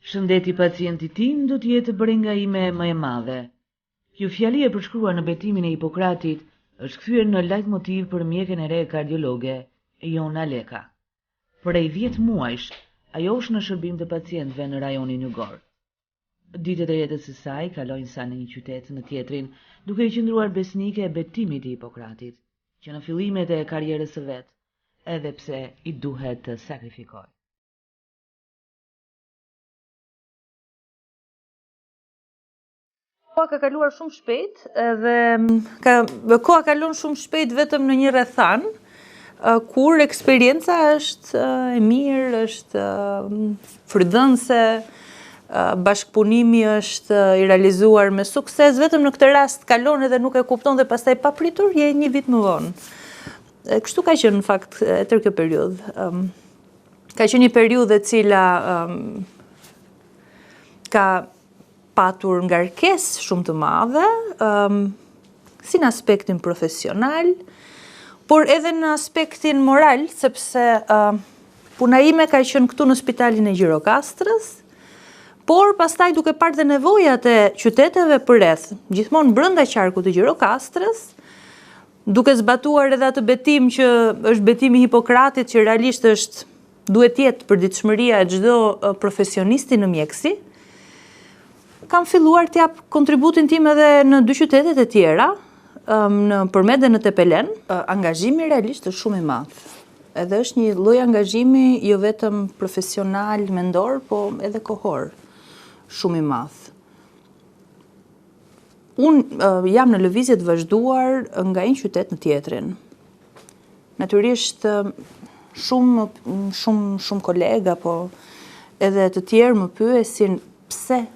Shëndeti pacientit tim do të jetë brenga ime më e madhe. Kjo fjali e përshkruar në betimin e Hipokratit është kthyer në leitmotiv për mjeken e re kardiologe, Jona Leka. Prej 10 muajsh, ajo është në shërbim të pacientëve në rajonin Jugor. Ditët e jetës së saj kalojnë sa në një qytet në tjetrin, duke i qëndruar besnike e betimit të Hipokratit, që në fillimet e karrierës së vet, edhe pse i duhet të sakrifikojë. Koha ka kaluar shumë shpejt dhe koha kalon shumë shpejt vetëm në një rrethan, kur eksperienca është e mirë, është frydhënëse, bashkëpunimi është i realizuar me sukses, vetëm në këtë rast kalon edhe nuk e kupton dhe pastaj papritur je një vit më vonë. Kështu ka qenë në fakt tërë kjo periudhë. Ka qenë një periudhë e cila ka patur ngarkesë shumë të madhe, si në aspektin profesional, por edhe në aspektin moral, sepse puna ime ka qenë këtu në spitalin e Gjirokastrës, por pastaj duke parë dhe nevojat e qyteteve përreth, gjithmonë brenda qarkut të Gjirokastrës, duke zbatuar edhe atë betim që është betimi Hipokratit, që realisht duhet jetë përditshmëria e çdo profesionisti në mjeksi, kam filluar të jap kontributin tim edhe në 2 qytetet e tjera, në Përmet dhe në Tepelen. Angazhimi realisht është shumë i madh. Edhe është një lloj angazhimi jo vetëm profesional, mendor, po edhe kohor, shumë i madh. Unë jam në lëvizje të vazhduar nga një qytet në tjetrin. Natyrisht shumë kolega, po edhe të tjerë më pyesin pse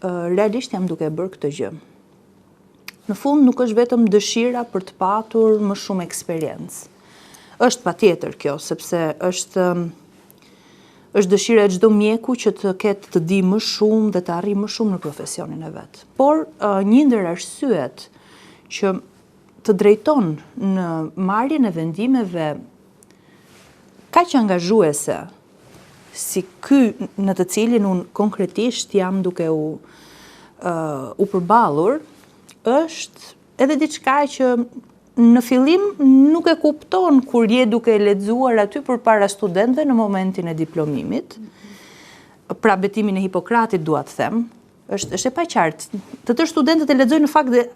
realisht jam duke bërë këtë gjë. Në fund nuk është vetëm dëshira për të patur më shumë eksperiencë. Është patjetër kjo, sepse është dëshira e çdo mjeku që të ketë të di më shumë dhe të arrijë më shumë në profesionin e vet. Por një ndër arsyet që të drejton në marrjen e vendimeve kaq angazhuese si ky në të cilin unë konkretisht jam duke u përballur, është edhe diçka që në fillim nuk e kupton kur je duke lexuar aty përpara studentëve në momentin e diplomimit. Pra betimin e Hipokratit dua të them, është e paqartë. Të tërë studentët e lexojnë në fakt dhe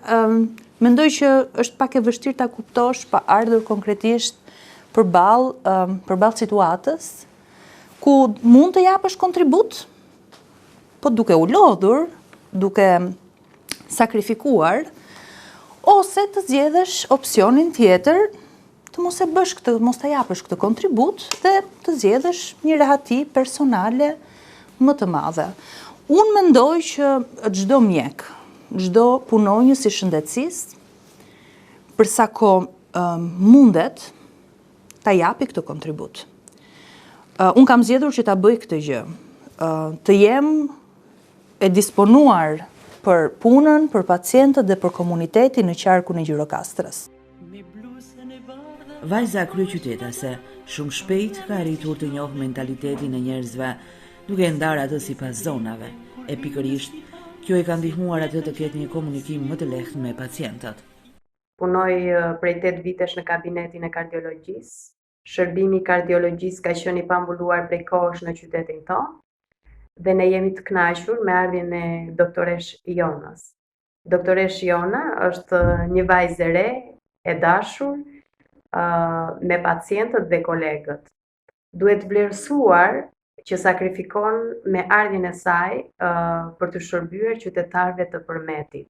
mendoj që është pak e vështirë ta kuptosh pa ardhur konkretisht përballë situatës ku mund të japësh kontribut, po duke u lodhur, duke sakrifikuar, ose të zgjedhësh opsionin tjetër të mos e bësh këtë, mos ta japësh këtë kontribut dhe të zgjedhësh një rehati personale më të madhe. Unë mendoj që çdo mjek, çdo punonjës i shëndetësisë, për sa kohë mundet ta japi këtë kontribut. Unë kam zgjedhur që ta bëj këtë gjë, të jem e disponuar për punën, për pacientët dhe për komunitetin në qarkun e Gjirokastrës. Vajza kryeqytetase shumë shpejt ka arritur të njohë mentalitetin e njerëzve, duke ndarë atë sipas zonave. E pikërisht, kjo e ka ndihmuar atë të ketë një komunikim më të lehtë me pacientët. Punoj prej 8 vitesh në kabinetin e kardiologjisë. Shërbimi i kardiologjisë ka qenë i pambuluar prej kohësh në qytetin tonë dhe ne jemi të kënaqur me ardhjen e doktoresh Jonës. Doktoresh Jona është një vajzë e re, e dashur, me pacientët dhe kolegët. Duhet vlerësuar që sakrifikon me ardhjen e saj për të shërbyer qytetarëve të Përmetit.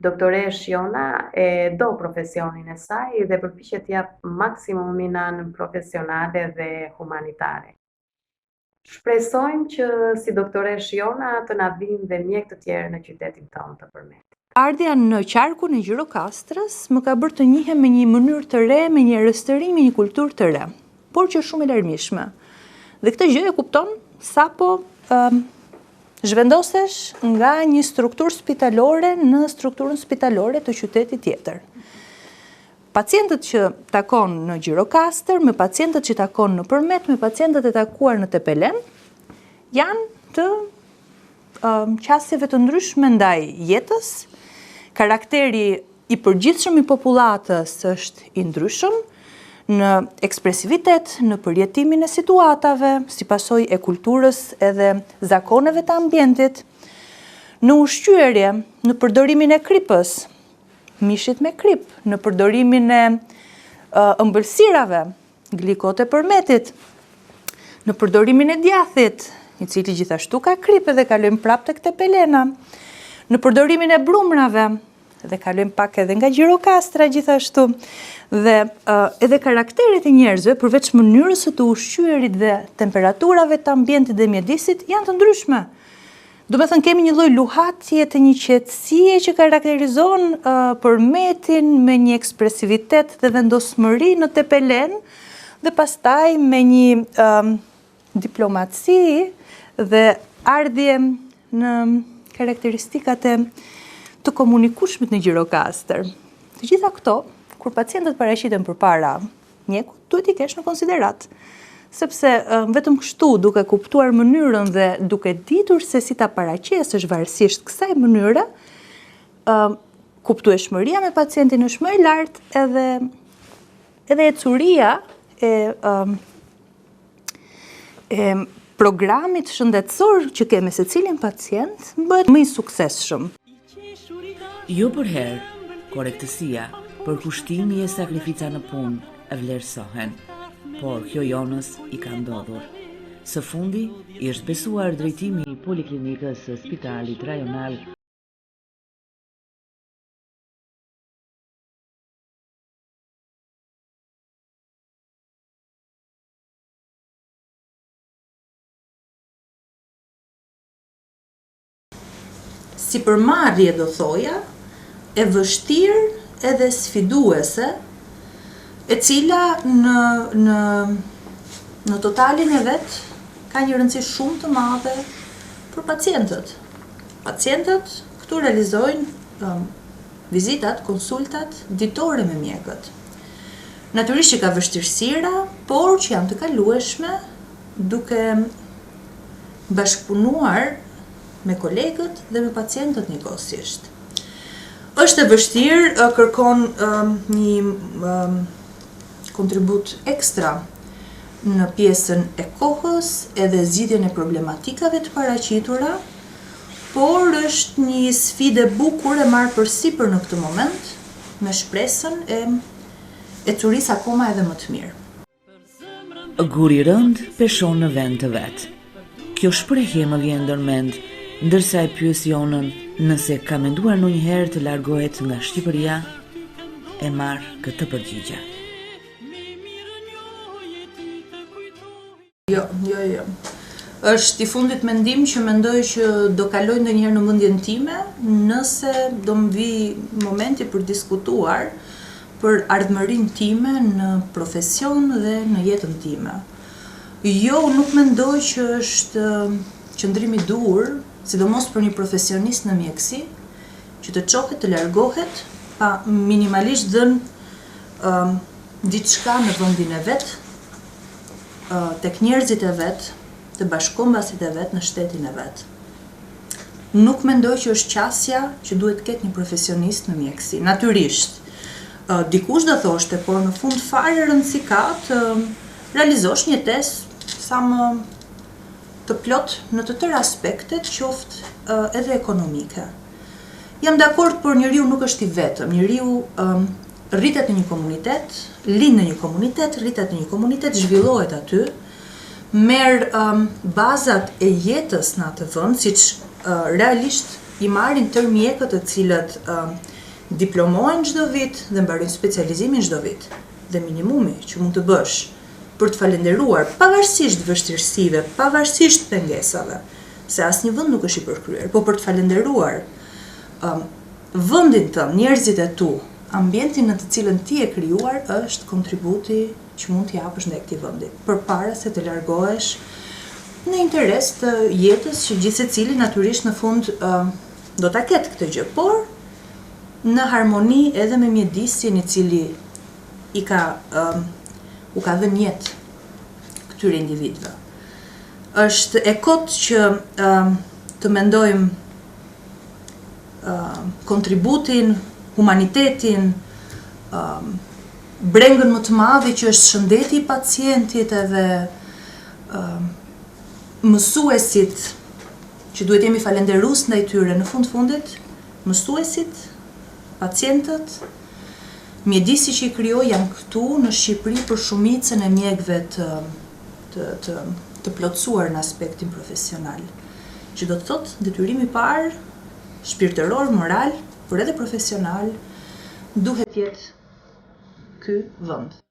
Doktoresh Jona e do profesionin e saj dhe përpiqet të jap maksimumin anë profesionale dhe humanitare. Shpresojmë që si doktoresh Jona të na vinë dhe mjek të tjerë në qytetin tonë të Përmetit. Ardhja në qarkun e Gjirokastrës më ka bërë të njihem me një mënyrë të re, me një rrethëri, me një kulturë të re, por që shumë e larmishme. Dhe këtë gjë e kupton sapo zhvendosesh nga një strukturë spitalore në strukturën spitalore të qytetit tjetër. Pacientët që takon në Gjirokastër, me pacientët që takon në Përmet, me pacientët e takuar në Tepelen, janë të qasjeve të ndryshme ndaj jetës, karakteri i përgjithshëm i popullatës është i ndryshëm në ekspresivitet, në përjetimin e situatave, si pasojë e kulturës edhe zakoneve të ambientit, në ushqyerje, në përdorimin e kripës, mishit me krip, në përdorimin e ëmbëlsirave, glikot e përmetit, në përdorimin e djathit, i cili gjithashtu ka krip dhe kalojmë prapë tek tepelena, në përdorimin e brumrave, dhe kalojmë pak edhe nga gjirokastra gjithashtu, dhe edhe karakteret e njerëzve, përveç mënyrës së të ushqyerit dhe temperaturave të ambientit dhe mjedisit, janë të ndryshme. Do me thënë, kemi një lloj luhatje të një qetësie që karakterizon përmetin me një ekspresivitet dhe vendosmëri në tepelen, dhe pastaj me një diplomaci dhe ardhje në karakteristikat e të komunikueshmit në gjirokastër. Të gjitha këto, kur pacientët paraqiten përpara mjekut, duhet i kesh në konsiderat. Sepse vetëm kështu, duke kuptuar mënyrën dhe duke ditur se si ta paraqesësh varësisht kësaj mënyre, kuptueshmëria me pacientin është më e lartë edhe ecuria e programit shëndetësor që ke me secilin pacient bëhet më i suksesshëm. Jo për herë, korrektësia, përkushtimi e sakrifica në punë e vlerësohen, por kjo jonës i ka ndodhur. Së fundi, i është besuar drejtimi i poliklinikës së Spitalit Rajonal si përmarrje do thoja, e vështirë edhe sfiduese, e cila në totalin e vet ka një rëndësi shumë të madhe për pacientët. Pacientët këtu realizojnë vizitat, konsultat ditore me mjekët. Natyrisht që ka vështirësira, por që janë të kalueshme duke bashkëpunuar me kolegët dhe me pacientët njëkohësisht. Është e vështirë, kërkon një kontribut ekstra në pjesën e kohës edhe zgjidhjen e problematikave të paraqitura, por është një sfidë e bukur e marrë përsipër në këtë moment, me shpresën e ecurisë akoma edhe më të mirë. Guri rënd peshon në vend të vet. Kjo shprehje më vjen ndërmend, ndërsa e pyes Jonën nëse ka menduar ndonjëherë të largohet nga Shqipëria, e marr këtë përgjigje. Jo. Është i fundit mendim që mendoj që do kaloj ndonjëherë në mendjen time, nëse do më vi momenti për diskutuar për ardhmërinë time në profesion dhe në jetën time. Jo, nuk mendoj që është qëndrim i dur, sidomos për një profesionist në mjekësi, që të çohet të largohet pa minimalisht dhënë diçka në vendin e vet, tek njerëzit e vet, të bashkëkombasit e vet, në shtetin e vet. Nuk mendoj që është qasja që duhet të ketë një profesionist në mjekësi. Natyrisht, dikush do thoshte, por në fund fare rëndësi ka të realizosh një test sa më të plot në të tërë aspektet, qoftë edhe ekonomike. Jam dakord, por njeriu nuk është i vetëm. Njeriu rritet në një komunitet, lind në një komunitet, rritet në një komunitet, zhvillohet aty, merr bazat e jetës në atë vend, siç realisht i marrin tërë mjekët të cilët diplomohen çdo vit dhe mbarojnë specializimin çdo vit. Dhe minimumi që mund të bësh për të falenderuar pavarësisht vështirësive, pavarësisht pengesave, se asnjë vend nuk është i përkryer, por për të falenderuar vendin tënd, njerëzit e tu, ambientin në të cilën ti e krijuar, është kontributi që mund t'i japësh ndaj këtij vendi, përpara se të largohesh në interes të jetës që gjithsecili natyrisht në fund do ta ketë këtë gjë, por në harmoni edhe me mjedisin i cili u ka dhënë jetë këtyre individëve. Është e kot që të mendojmë kontributin, humanitetin, brengën më të madhe që është shëndeti i pacientit edhe mësuesit që duhet jemi falenderus ndaj tyre në fundit, mësuesit, pacientët, mjedisi që i krijoi janë këtu në Shqipëri për shumicën e mjekëve të plotësuar në aspektin profesional. Që do të thotë detyrimi i parë, shpirtëror, moral, por edhe profesional, duhet jetë ky vend.